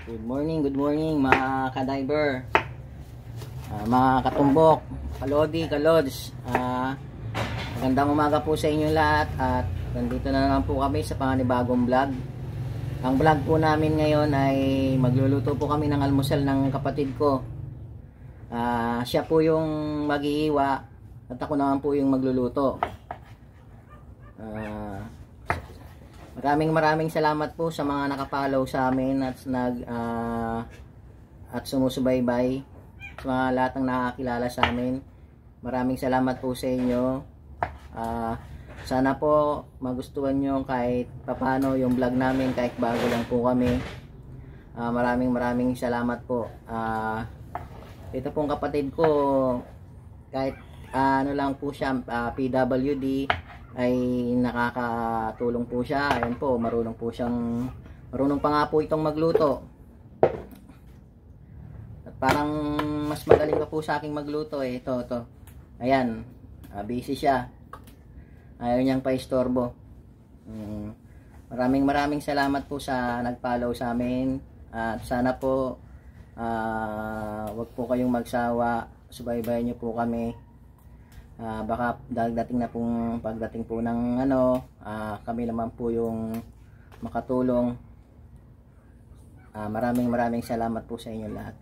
Good morning mga ka-diver, mga katumbok, kalodi, kalods. Magandang umaga po sa inyo lahat at nandito na naman po kami sa panibagong vlog. Ang vlog po namin ngayon ay magluluto po kami ng almusal ng kapatid ko. Siya po yung mag-iiwa at ako naman po yung magluluto. Maraming salamat po sa mga nakapollow sa amin at sumusubaybay, sa mga lahat ng nakakilala sa amin. Maraming salamat po sa inyo. Sana po magustuhan nyo kahit papano yung vlog namin, kahit bago lang po kami. Maraming salamat po. Ito pong kapatid ko, kahit ano lang po siya, PWD, ay nakakatulong po siya. Ayan po, marunong pa nga po itong magluto. At parang mas magaling pa po sa aking magluto eh. Ito. Ayan, busy siya. Ayaw niyang pa-istorbo. Maraming salamat po sa nag-follow sa amin. At sana po wag po kayong magsawa. Subaybayan niyo po kami. Baka pagdating po ng kami naman po yung makatulong. Maraming salamat po sa inyo lahat.